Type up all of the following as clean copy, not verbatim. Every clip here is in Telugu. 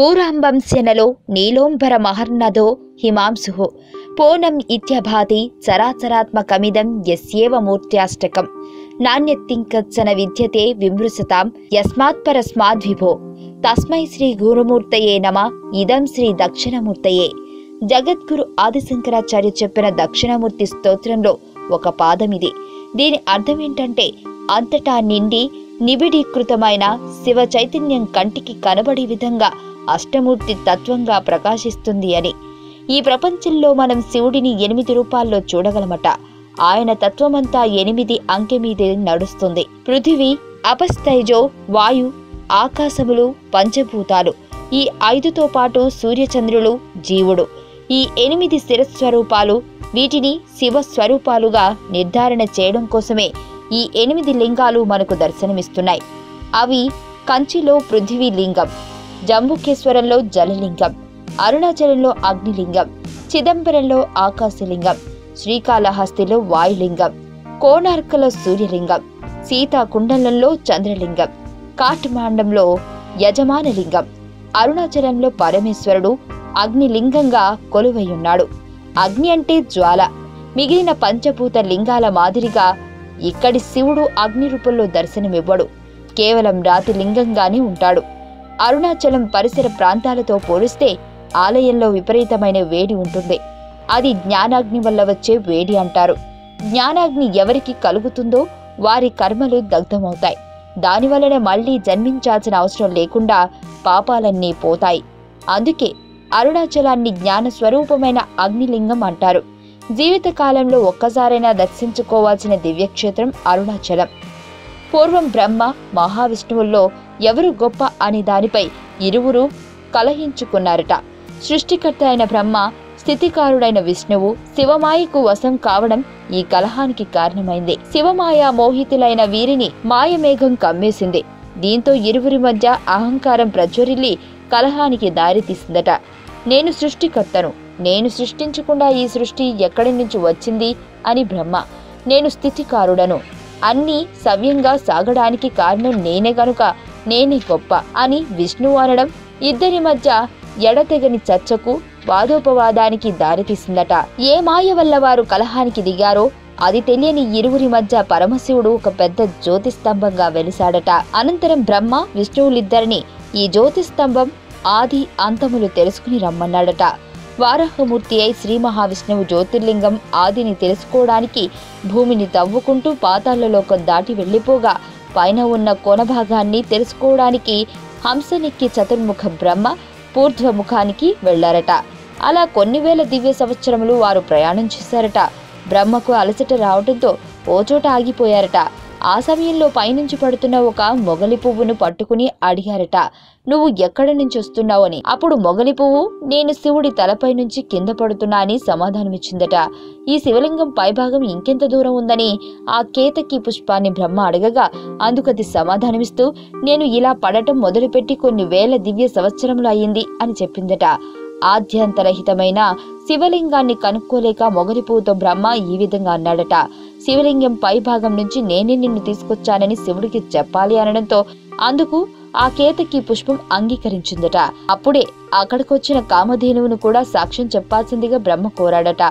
భూరాంబంస్యనలో నీలోంబర మహర్నదో హిమాంశుః పూనం ఇత్యభాతి చరాచరాత్మకమిదం యస్యేవ మూర్త్యాష్టకం నాణ్యత్తింకచ్చన విద్యతే విమృశతాం యస్మాత్పరస్మాద్విభో తస్మై శ్రీ గురుమూర్తయే నమ ఇదం శ్రీ దక్షిణమూర్తయే. జగద్గురు ఆదిశంకరాచార్య చెప్పిన దక్షిణమూర్తి స్తోత్రంలో ఒక పాదమిది. దీని అర్థమేంటంటే అంతటా నిండి నిబిడీకృతమైన శివ చైతన్యం కంటికి కనబడే విధంగా అష్టమూర్తి తత్వంగా ప్రకాశిస్తుంది అని. ఈ ప్రపంచంలో మనం శివుడిని 8 రూపాల్లో చూడగలమట. ఆయన తత్వమంతా 8 అంకె మీదే నడుస్తుంది. పృథివీ, అపస్తైజో, వాయు, ఆకాశములు, పంచభూతాలు, ఈ 5తో పాటు సూర్యచంద్రులు, జీవుడు, ఈ 8 శిరస్వరూపాలు. వీటిని శివస్వరూపాలుగా నిర్ధారణ చేయడం కోసమే ఈ 8 లింగాలు మనకు దర్శనమిస్తున్నాయి. అవి కంచిలో పృథివీ లింగం, జంబుకేశ్వరంలో జలలింగం, అరుణాచలంలో అగ్నిలింగం, చిదంబరంలో ఆకాశలింగం, శ్రీకాళహస్తిలో వాయులింగం, కోణార్కలో సూర్యలింగం, సీతాకుండలంలో చంద్రలింగం, కాఠ్మాండంలో యజమానలింగం, అరుణాచలంలో పరమేశ్వరుడు అగ్నిలింగంగా కొలువైయున్నాడు. అగ్ని అంటే జ్వాల. మిగిలిన పంచభూత లింగాల మాదిరిగా ఇక్కడి శివుడు అగ్ని రూపంలో దర్శనమివ్వడు, కేవలం రాతి లింగంగానే ఉంటాడు. అరుణాచలం పరిసర ప్రాంతాలతో పోలిస్తే ఆలయంలో విపరీతమైన వేడి ఉంటుంది. అది జ్ఞానాగ్ని వల్ల వచ్చే వేడి అంటారు. జ్ఞానాగ్ని ఎవరికి కలుగుతుందో వారి కర్మలు దగ్ధమవుతాయి. దానివల్లనే మళ్లీ జన్మించాల్సిన అవసరం లేకుండా పాపాలన్నీ పోతాయి. అందుకే అరుణాచలాన్ని జ్ఞాన స్వరూపమైన అగ్నిలింగం అంటారు. జీవితకాలంలో ఒక్కసారైనా దర్శించుకోవాల్సిన దివ్యక్షేత్రం అరుణాచలం. పూర్వం బ్రహ్మ, మహావిష్ణువుల్లో ఎవరు గొప్ప అని దానిపై ఇరువురు కలహించుకున్నారట. సృష్టికర్త అయిన బ్రహ్మ, స్థితికారుడైన విష్ణువు శివమాయకు వశం కావడం ఈ కలహానికి కారణమైంది. శివమాయ మోహితులైన వీరిని మాయమేఘం కమ్మేసింది. దీంతో ఇరువురి మధ్య అహంకారం ప్రజ్వరిల్లి కలహానికి దారితీసిందట. నేను సృష్టికర్తను, నేను సృష్టించకుండా ఈ సృష్టి ఎక్కడి నుంచి వచ్చింది అని బ్రహ్మ. నేను స్థితికారుడను, అన్నీ సవ్యంగా సాగడానికి కారణం నేనే గనుక నేనే గొప్ప అని విష్ణువు అనడం ఇద్దరి మధ్య ఎడతెగని చర్చకు, వాదోపవాదానికి దారితీసిందట. ఏ మాయ వల్ల వారు కలహానికి దిగారో అది తెలియని ఇరువురి మధ్య పరమశివుడు ఒక పెద్ద జ్యోతిస్తంభంగా వెలిశాడట. అనంతరం బ్రహ్మ, విష్ణువులిద్దరిని ఈ జ్యోతిస్తంభం ఆది అంతములు తెలుసుకుని రమ్మన్నాడట. వారాహమూర్తి అయి శ్రీ మహావిష్ణువు జ్యోతిర్లింగం ఆదిని తెలుసుకోవడానికి భూమిని తవ్వుకుంటూ పాతాళలోకం దాటి వెళ్లిపోగా పైన ఉన్న కొనభాగాన్ని తెలుసుకోవడానికి హంసనెక్కి చతుర్ముఖ బ్రహ్మ పూర్ధ్వముఖానికి వెళ్లారట. అలా కొన్ని వేల దివ్య సంవత్సరములు వారు ప్రయాణం చేశారట. బ్రహ్మకు అలసట రావడంతో ఓ చోట ఆగిపోయారట. ఆ సమయంలో పైనుంచి పడుతున్న ఒక మొగలి పువ్వును పట్టుకుని అడిగారట, నువ్వు ఎక్కడి నుంచి వస్తున్నావు అని. అప్పుడు మొగలి పువ్వు, నేను శివుడి తలపై నుంచి కింద పడుతున్నా అని సమాధానమిచ్చిందట. ఈ శివలింగం పైభాగం ఇంకెంత దూరం ఉందని ఆ కేతకి పుష్పాన్ని బ్రహ్మ అడగగా అందుకది సమాధానమిస్తూ, నేను ఇలా పడటం మొదలుపెట్టి కొన్ని వేల దివ్య సంవత్సరములు అయ్యింది అని చెప్పిందట. ఆద్యంతరహితమైన శివలింగాన్ని కనుక్కోలేక మొగలి పువ్వుతో బ్రహ్మ ఈ విధంగా అన్నాడట, శివలింగం పై భాగం నుంచి నేనే నిన్ను తీసుకొచ్చానని శివుడికి చెప్పాలి అనడంతో అందుకు ఆ కేతకి పుష్పం అంగీకరించిందట. అప్పుడే అక్కడికొచ్చిన కామధేనువును కూడా సాక్ష్యం చెప్పాల్సిందిగా బ్రహ్మ కోరాడట.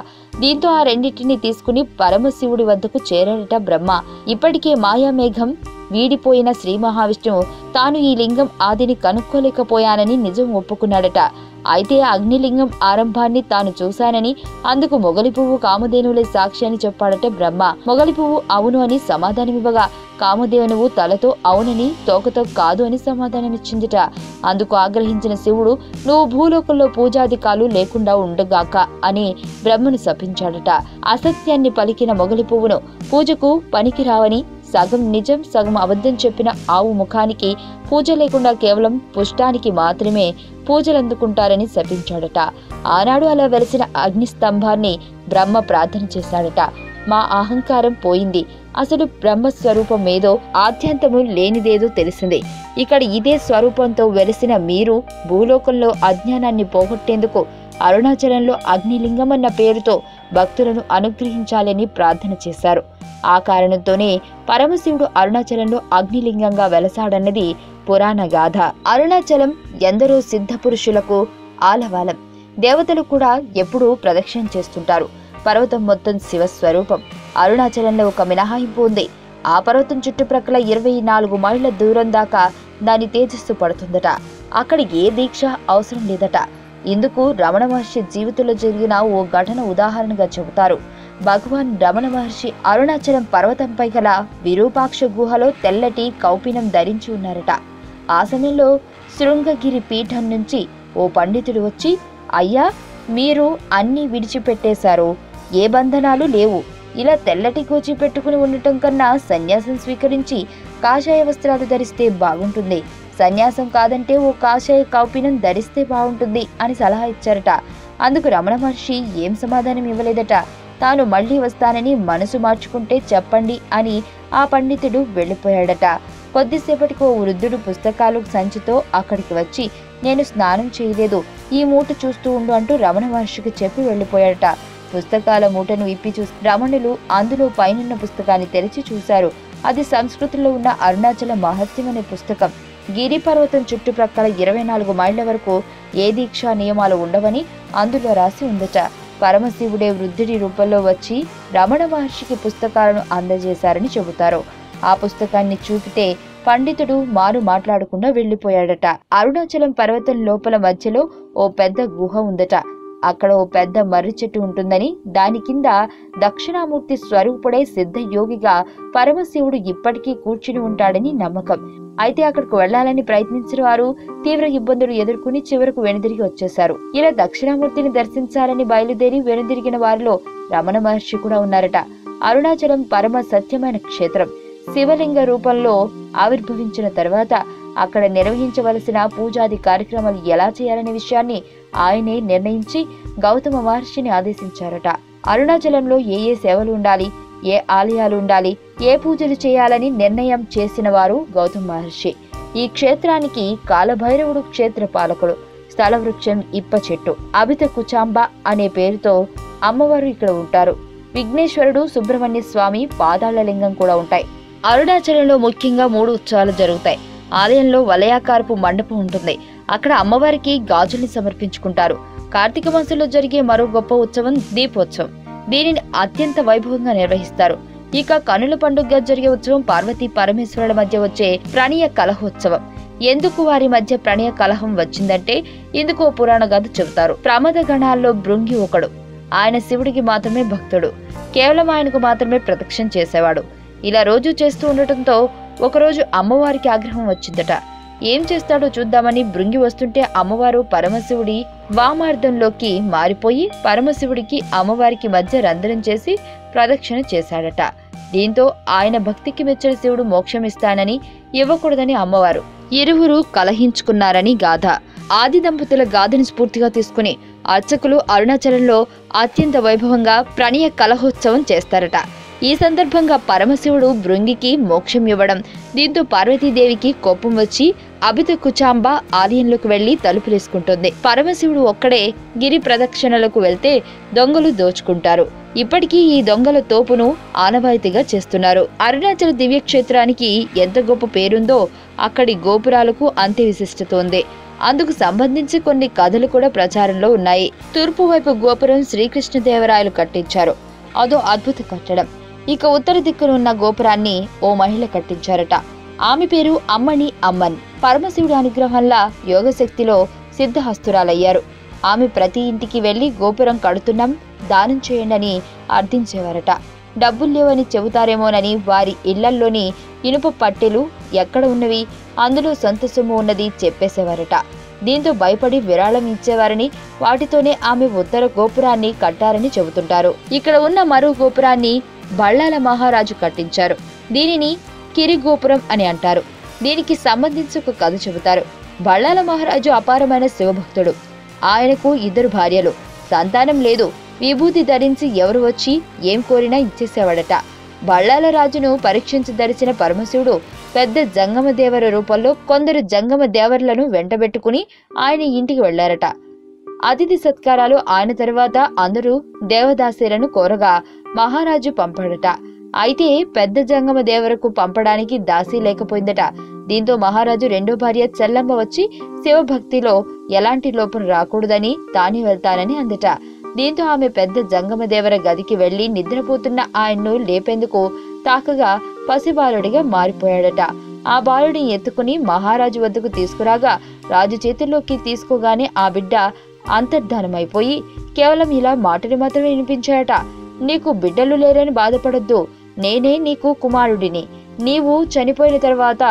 దీంతో ఆ రెండింటిని తీసుకుని పరమశివుడి వద్దకు చేరాడట బ్రహ్మ. ఇప్పటికే మాయామేఘం వీడిపోయిన శ్రీ మహావిష్ణువు తాను ఈ లింగం ఆదిని కనుక్కోలేకపోయానని నిజం ఒప్పుకున్నాడట. అయితే అగ్నిలింగం ఆరంభాన్ని తాను చూశానని అందుకు మొగలి పువ్వు కామధేనువులే సాక్షి అని చెప్పాడట బ్రహ్మ. మొగలి పువ్వు అవును అని సమాధానమివ్వగా కామధేనువు తలతో అవునని, తోకతో కాదు అని సమాధానమిచ్చిందిట. అందుకు ఆగ్రహించిన శివుడు, నువ్వు భూలోకంలో పూజాధికాలు లేకుండా ఉండగాక అని బ్రహ్మను శపించాడట. అసత్యాన్ని పలికిన మొగలి పువ్వును పూజకు పనికిరావని, సగం నిజం సగం అబద్ధం చెప్పిన ఆవు ముఖానికి పూజ లేకుండా కేవలం పుష్టానికి మాత్రమే పూజలందుకుంటారని శపించాడట. ఆనాడు అలా వెలిసిన అగ్నిస్తంభాన్ని బ్రహ్మ ప్రార్థన చేశాడట. మా అహంకారం పోయింది, అసలు బ్రహ్మస్వరూపం ఏదో ఆద్యంతము లేనిదేదో తెలిసింది. ఇక్కడ ఇదే స్వరూపంతో వెలిసిన మీరు భూలోకంలో అజ్ఞానాన్ని పోగొట్టేందుకు అరుణాచలంలో అగ్నిలింగం అన్న పేరుతో భక్తులను అనుగ్రహించాలని ప్రార్థన చేశారు. ఆ కారణంతోనే పరమశివుడు అరుణాచలంలో అగ్నిలింగంగా వెలసాడన్నది పురాణ గాథ. అరుణాచలం ఎందరో సిద్ధ పురుషులకు ఆలవాలం. దేవతలు కూడా ఎప్పుడూ ప్రదక్షిణ చేస్తుంటారు. పర్వతం మొత్తం శివస్వరూపం. అరుణాచలంలో ఒక మినహాయింపు ఉంది. ఆ పర్వతం చుట్టుప్రక్కల 24 మైళ్ళ దూరం దాకా దాని తేజస్సు పడుతుందట. అక్కడ ఏ దీక్ష అవసరం లేదట. ఇందుకు రమణ మహర్షి జీవితంలో జరిగిన ఓ ఘటన ఉదాహరణగా చెబుతారు. భగవాన్ రమణ మహర్షి అరుణాచలం పర్వతంపై గల విరూపాక్ష గుహలో తెల్లటి కౌపీనం ధరించి ఉన్నారట. ఆ సమయంలో శృంగగిరి పీఠం నుంచి ఓ పండితుడు వచ్చి, అయ్యా, మీరు అన్నీ విడిచిపెట్టేశారు, ఏ బంధనాలు లేవు, ఇలా తెల్లటి గోచి పెట్టుకుని ఉండటం కన్నా సన్యాసం స్వీకరించి కాషాయ వస్త్రాలు ధరిస్తే బాగుంటుంది, సన్యాసం కాదంటే ఓ కాషాయ కౌపీనం ధరిస్తే బాగుంటుంది అని సలహా ఇచ్చారట. అందుకు రమణ మహర్షి ఏం సమాధానం ఇవ్వలేదట. తాను మళ్లీ వస్తానని మనసు మార్చుకుంటే చెప్పండి అని ఆ పండితుడు వెళ్లిపోయాడట. కొద్దిసేపటికి ఓ వృద్ధుడు పుస్తకాలు సంచితో అక్కడికి వచ్చి, నేను స్నానం చేయలేదు, ఈ మూట చూస్తూ ఉండు అంటూ రమణ మహర్షికి చెప్పి వెళ్లిపోయాడట. పుస్తకాల మూటను ఇప్పి చూసి రమణులు అందులో పైనున్న పుస్తకాన్ని తెరిచి చూశారు. అది సంస్కృతిలో ఉన్న అరుణాచల మహత్యం అనే పుస్తకం. గిరి పర్వతం చుట్టుప్రక్కల 24 మైళ్ళ వరకు ఏ దీక్షా నియమాలు ఉండవని అందులో రాసి ఉందట. పరమశివుడే వృద్ధుడి రూపంలో వచ్చి రమణ మహర్షికి పుస్తకాలను అందజేశారని చెబుతారు. ఆ పుస్తకాన్ని చూపితే పండితుడు మారు మాట్లాడకుండా వెళ్లిపోయాడట. అరుణాచలం పర్వతం లోపల మధ్యలో ఓ పెద్ద గుహ ఉందట. అక్కడ ఓ పెద్ద మర్రి చెట్టు ఉంటుందని, దాని కింద దక్షిణామూర్తి స్వరూపుడే సిద్ధ యోగిగా పరమశివుడు ఇప్పటికీ కూర్చుని ఉంటాడని నమ్మకం. అయితే అక్కడికి వెళ్లాలని ప్రయత్నించిన వారు తీవ్ర ఇబ్బందులు ఎదుర్కొని చివరకు వెనుదిరిగి వచ్చేశారు. ఇలా దక్షిణామూర్తిని దర్శించాలని బయలుదేరి వెనుదిరిగిన వారిలో రమణ మహర్షి కూడా ఉన్నారట. అరుణాచలం పరమ సత్యమైన క్షేత్రం. శివలింగ రూపంలో ఆవిర్భవించిన తర్వాత అక్కడ నిర్వహించవలసిన పూజాది కార్యక్రమాలు ఎలా చేయాలనే విషయాన్ని ఆయనే నిర్ణయించి గౌతమ మహర్షిని ఆదేశించారట. అరుణాచలంలో ఏ ఏ సేవలు ఉండాలి, ఏ ఆలయాలు ఉండాలి, ఏ పూజలు చేయాలని నిర్ణయం చేసిన వారు గౌతమ మహర్షి. ఈ క్షేత్రానికి కాలభైరవుడు క్షేత్ర పాలకుడు. స్థల వృక్షం ఇప్ప చెట్టు. అభిత కుచాంబ అనే పేరుతో అమ్మవారు ఇక్కడ ఉంటారు. విఘ్నేశ్వరుడు, సుబ్రహ్మణ్య స్వామి పాదాళ లింగం కూడా ఉంటాయి. అరుణాచలంలో ముఖ్యంగా 3 ఉత్సవాలు జరుగుతాయి. ఆలయంలో వలయాకారపు మండపం ఉంటుంది. అక్కడ అమ్మవారికి గాజుల్ని సమర్పించుకుంటారు. కార్తీక మాసంలో జరిగే మరో గొప్ప ఉత్సవం దీపోత్సవం. దీనిని అత్యంత వైభవంగా నిర్వహిస్తారు. ఇక కనుల పండుగగా జరిగే ఉత్సవం పార్వతీ పరమేశ్వరుల మధ్య వచ్చే ప్రణయ కలహోత్సవం. ఎందుకు వారి మధ్య ప్రణయ కలహం వచ్చిందంటే ఇందుకు పురాణ గాథ చెబుతారు. ప్రమద గణాల్లో భృంగి ఒకడు. ఆయన శివుడికి మాత్రమే భక్తుడు. కేవలం ఆయనకు మాత్రమే ప్రదక్షిణ చేసేవాడు. ఇలా రోజు చేస్తూ ఉండటంతో ఒకరోజు అమ్మవారికి ఆగ్రహం వచ్చిందట. ఏం చేస్తాడో చూద్దామని భృంగి వస్తుంటే అమ్మవారు పరమశివుడి వామార్థంలోకి మారిపోయి పరమశివుడికి అమ్మవారికి మధ్య రంధ్రం చేసి ప్రదక్షిణ చేశాడట. దీంతో ఆయన భక్తికి మెచ్చిన శివుడు మోక్షం ఇస్తానని ఇవ్వకూడదని అమ్మవారు ఇరువురు కలహించుకున్నారని గాథ. ఆది దంపతుల గాథని స్ఫూర్తిగా తీసుకుని అర్చకులు అరుణాచలంలో అత్యంత వైభవంగా ప్రణయ కలహోత్సవం చేస్తారట. ఈ సందర్భంగా పరమశివుడు భృంగికి మోక్షం ఇవ్వడం, దీంతో పార్వతీదేవికి కోపం వచ్చి అభిత కుచాంబ ఆలయంలోకి వెళ్లి తలుపులేసుకుంటుంది. పరమశివుడు ఒక్కడే గిరి ప్రదక్షిణలకు వెళ్తే దొంగలు దోచుకుంటారు. ఇప్పటికీ ఈ దొంగల తోపును ఆనవాయితీగా చేస్తున్నారు. అరుణాచల దివ్యక్షేత్రానికి ఎంత గొప్ప పేరుందో అక్కడి గోపురాలకు అంతే విశిష్టత ఉంది. అందుకు సంబంధించి కొన్ని కథలు కూడా ప్రచారంలో ఉన్నాయి. తూర్పు వైపు గోపురం శ్రీకృష్ణదేవరాయలు కట్టించారు. అదో అద్భుత కట్టడం. ఇక ఉత్తర దిక్కున ఉన్న గోపురాన్ని ఓ మహిళ కట్టించారట. ఆమె పేరు అమ్మని అమ్మన్. పరమశివుడి అనుగ్రహంలా యోగశక్తిలో సిద్ధహస్తురాలయ్యారు. ఆమె ప్రతి ఇంటికి వెళ్లి గోపురం కడుతున్నాం, దానం చేయండి అని అర్థించేవారట. డబ్బులు లేవని చెబుతారేమోనని వారి ఇళ్లల్లోని ఇనుప పట్టెలు ఎక్కడ ఉన్నవి, అందులో సొంత సొమ్ము ఉన్నది చెప్పేసేవారట. దీంతో భయపడి విరాళం ఇచ్చేవారని, వాటితోనే ఆమె ఉత్తర గోపురాన్ని కట్టారని చెబుతుంటారు. ఇక్కడ ఉన్న మరో గోపురాన్ని బళ్ళాల మహారాజు కట్టించారు. దీనిని కిరిగోపురం అని అంటారు. దీనికి సంబంధించి ఒక కథ చెబుతారు. బళ్ళాల మహారాజు అపారమైన శివభక్తుడు. ఆయనకు 2 భార్యలు. సంతానం లేదు. విభూతి ధరించి ఎవరు వచ్చి ఏం కోరినా ఇచ్చేసేవాడట. బళ్ళాల రాజును పరీక్షించదలిచిన పరమశివుడు పెద్ద జంగమ దేవర రూపంలో కొందరు జంగమ దేవర్లను వెంటబెట్టుకుని ఆయన ఇంటికి వెళ్లారట. అతిథి సత్కారాలు ఆయన తరువాత అందరూ దేవదాసీలను కోరగా మహారాజు పంపాడట. అయితే పెద్ద జంగమ దేవరకు పంపడానికి దాసీ లేకపోయిందట. దీంతో మహారాజు రెండో భార్య చెల్లమ్మ వచ్చి శివభక్తిలో ఎలాంటి లోపం రాకూడదని తానే వెళ్తానని అందట. దీంతో ఆమె పెద్ద జంగమదేవర గదికి వెళ్లి నిద్రపోతున్న ఆయన్ను లేపేందుకు తాకగా పసిబాలుడిగా మారిపోయాడట. ఆ బాలుడిని ఎత్తుకుని మహారాజు వద్దకు తీసుకురాగా రాజు చేతుల్లోకి తీసుకోగానే ఆ బిడ్డ అంతర్ధానమైపోయి కేవలం ఇలా మాటలు మాత్రమే వినిపించాయట. నీకు బిడ్డలు లేరని బాధపడొద్దు, నేనే నీకు కుమారుడిని. నీవు చనిపోయిన తర్వాత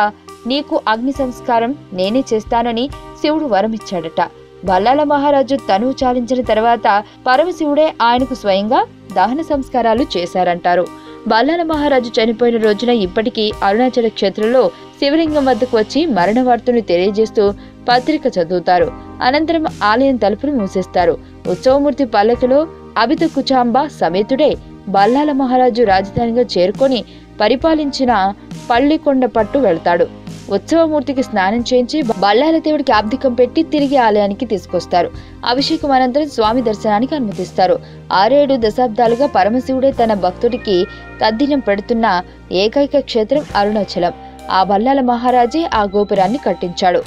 నీకు అగ్ని సంస్కారం నేనే చేస్తానని శివుడు వరమిచ్చాడట. బల్లాల మహారాజు తను చాలించిన తర్వాత పరమశివుడే ఆయనకు స్వయంగా దహన సంస్కారాలు చేశారంటారు. బల్లాల మహారాజు చనిపోయిన రోజున ఇప్పటికీ అరుణాచల క్షేత్రంలో శివలింగం వద్దకు వచ్చి మరణ వార్తను తెలియజేస్తూ పత్రిక చదువుతారు. అనంతరం ఆలయం తలుపులు మూసేస్తారు. ఉత్సవమూర్తి పల్లకిలో అభిత కుచాంబ సమేతుడే బల్లాల మహారాజు రాజధానిగా చేరుకొని పరిపాలించిన పల్లికొండ పట్టు వెళ్తాడు. ఉత్సవమూర్తికి స్నానం చేయించి బల్లాల దేవుడికి ఆబ్దికం పెట్టి తిరిగి ఆలయానికి తీసుకొస్తారు. అభిషేకం అనంతరం స్వామి దర్శనానికి అనుమతిస్తారు. 6-7 దశాబ్దాలుగా పరమశివుడే తన భక్తుడికి తద్దినం పెడుతున్న ఏకైక క్షేత్రం అరుణాచలం. ఆ బల్లాల మహారాజే ఆ గోపురాన్ని కట్టించాడు.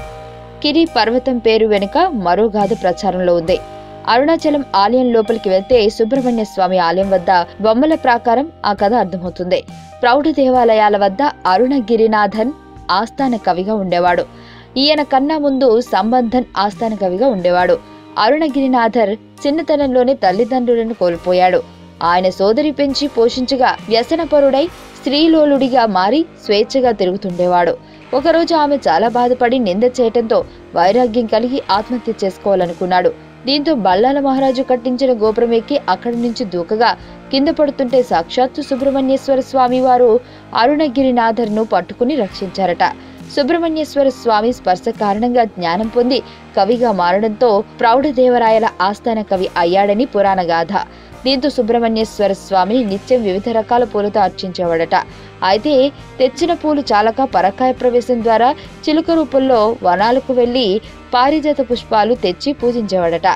కిరి పర్వతం పేరు వెనుక మరో గాథ ప్రచారంలో ఉంది. అరుణాచలం ఆలయం లోపలికి వెళ్తే సుబ్రహ్మణ్య స్వామి ఆలయం వద్ద బొమ్మల ప్రాకారం ఆ కథ అర్థమవుతుంది. ప్రౌఢ దేవాలయాల వద్ద అరుణగిరినాథన్ ఆస్థాన కవిగా ఉండేవాడు. ఈయన కన్నా ముందు సంబంధన్ ఆస్థాన కవిగా ఉండేవాడు. అరుణగిరినాథర్ చిన్నతనంలోనే తల్లిదండ్రులను కోల్పోయాడు. ఆయన సోదరి పెంచి పోషించగా వ్యసనపరుడై స్త్రీలోలుడిగా మారి స్వేచ్ఛగా తిరుగుతుండేవాడు. ఒకరోజు ఆమె చాలా బాధపడి నింద చేయటంతో వైరాగ్యం కలిగి ఆత్మహత్య చేసుకోవాలనుకున్నాడు. దీంతో బల్లాల మహారాజు కట్టించిన గోపురం ఎక్కి అక్కడి నుంచి దూకగా కింద పడుతుంటే సాక్షాత్తు సుబ్రహ్మణ్యేశ్వర స్వామి వారు అరుణగిరినాథర్ను పట్టుకుని రక్షించారట. సుబ్రహ్మణ్యేశ్వర స్వామి స్పర్శ కారణంగా జ్ఞానం పొంది కవిగా మారడంతో ప్రౌఢదేవరాయల ఆస్థాన కవి అయ్యాడని పురాణ గాథ. దీంతో సుబ్రహ్మణ్యేశ్వర స్వామిని నిత్యం వివిధ రకాల పూలతో అర్చించేవాడట. అయితే తెచ్చిన పూలు చాలక పరకాయ ప్రవేశం ద్వారా చిలుక రూపంలో వనాలకు వెళ్లి పారిజాత పుష్పాలు తెచ్చి పూజించేవాడట.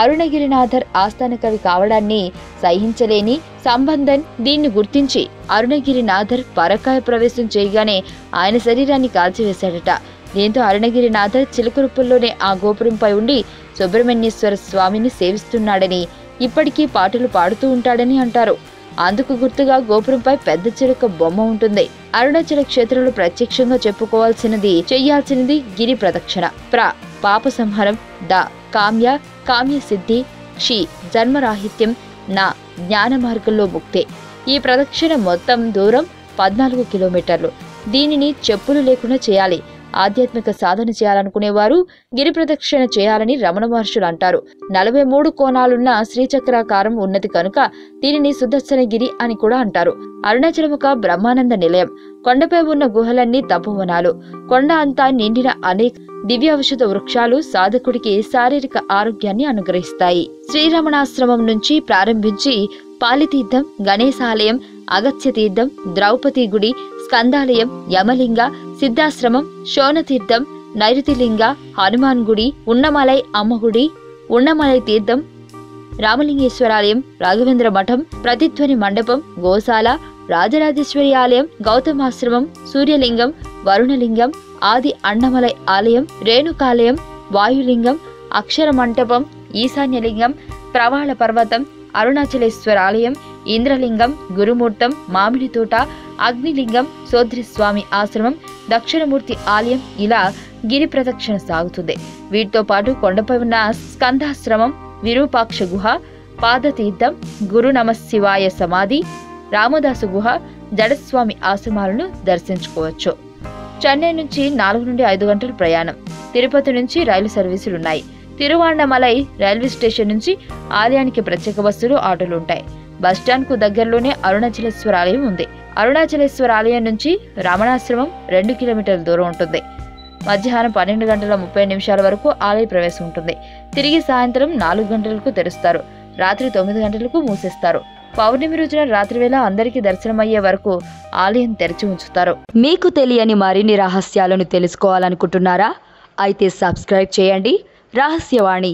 అరుణగిరినాథర్ ఆస్థాన కవి కావడాన్ని సహించలేని సంబంధన్ దీన్ని గుర్తించి అరుణగిరినాథర్ పరకాయ ప్రవేశం చేయగానే ఆయన శరీరాన్ని కాల్చివేశాడట. దీంతో అరుణగిరినాథర్ చిలుక రూపంలోనే ఆ గోపురంపై ఉండి సుబ్రహ్మణ్యేశ్వర స్వామిని సేవిస్తున్నాడని, ఇప్పటికీ పాటలు పాడుతూ ఉంటాడని అంటారు. అందుకు గుర్తుగా గోపురంపై పెద్ద చిలుక బొమ్మ ఉంటుంది. అరుణాచల క్షేత్రంలో ప్రత్యక్షంగా చెయ్యాల్సినది గిరి ప్రదక్షిణ. పాప సంహారం, కామ్య సిద్ధి, జన్మరాహిత్యం, జ్ఞాన మార్గంలో ముక్తే. ఈ ప్రదక్షిణ మొత్తం దూరం 14 కిలోమీటర్లు. దీనిని చెప్పులు లేకుండా చేయాలి. ఆధ్యాత్మిక సాధన చేయాలనుకునేవారు గిరి ప్రదక్షిణ చేయాలని రమణ మహర్షులు అంటారు. 43 కోణాలున్న శ్రీచక్రాకారం ఉన్నది కనుక దీనిని సుదర్శన గిరి అని కూడా అంటారు. అరుణాచలం ఒక బ్రహ్మానంద నిలయం. కొండపై ఉన్న గుహలన్నీ తపోవనాలు. కొండ అంతా నిండిన అనేక దివ్య ఔషధ వృక్షాలు సాధకుడికి శారీరక ఆరోగ్యాన్ని అనుగ్రహిస్తాయి. శ్రీరమణాశ్రమం నుంచి ప్రారంభించి పాలితీర్థం, గణేశాలయం, అగత్య తీర్థం, ద్రౌపది గుడి, స్కందాలయం, యమలింగ, సిద్ధాశ్రమం, శోణతీర్థం, నైరుతిలింగ, హనుమాన్ గుడి, ఉన్నమలై అమ్మగుడి, ఉన్నమలై తీర్థం, రామలింగేశ్వరాలయం, రాఘవేంద్ర మఠం, ప్రతిధ్వని మండపం, గోశాల, రాజరాజేశ్వరి ఆలయం, గౌతమాశ్రమం, సూర్యలింగం, వరుణలింగం, ఆది అన్నమలై ఆలయం, రేణుకాలయం, వాయులింగం, అక్షర మంటపం, ఈశాన్యలింగం, ప్రవాళ పర్వతం, అరుణాచలేశ్వర ఆలయం, ఇంద్రలింగం, గురుమూర్తం, మామిడి తోట, అగ్నిలింగం, సోద్రిస్వామి ఆశ్రమం, దక్షిణమూర్తి ఆలయం, ఇలా గిరి ప్రదక్షిణ సాగుతుంది. వీటితో పాటు కొండపై ఉన్న స్కందాశ్రమం, విరూపాక్ష గుహ, పాదతీర్థం, గురు నమశివాయ సమాధి, రామదాసు గుహ, జడస్వామి ఆశ్రమాలను దర్శించుకోవచ్చు. చెన్నై నుంచి 4 నుండి 5 గంటల ప్రయాణం. తిరుపతి నుంచి రైలు సర్వీసులున్నాయి. తిరువణ్ణమలై రైల్వే స్టేషన్ నుంచి ఆలయానికి ప్రత్యేక బస్సులు, ఆటోలు ఉంటాయి. బస్టాండ్ కు దగ్గరలోనే అరుణాచలేశ్వర ఆలయం ఉంది. అరుణాచలేశ్వర ఆలయం నుంచి రమణాశ్రమం 2 కిలోమీటర్ల దూరం ఉంటుంది. మధ్యాహ్నం 12:30 వరకు ఆలయ ప్రవేశం ఉంటుంది. తిరిగి సాయంత్రం 4 గంటలకు తెరుస్తారు. రాత్రి 9 గంటలకు మూసేస్తారు. పౌర్ణమి రోజున రాత్రివేళ అందరికీ దర్శనమయ్యే వరకు ఆలయం తెరిచి ఉంచుతారు. మీకు తెలియని మరిన్ని రహస్యాలను తెలుసుకోవాలనుకుంటున్నారా? అయితే సబ్స్క్రైబ్ చేయండి రహస్యవాణి.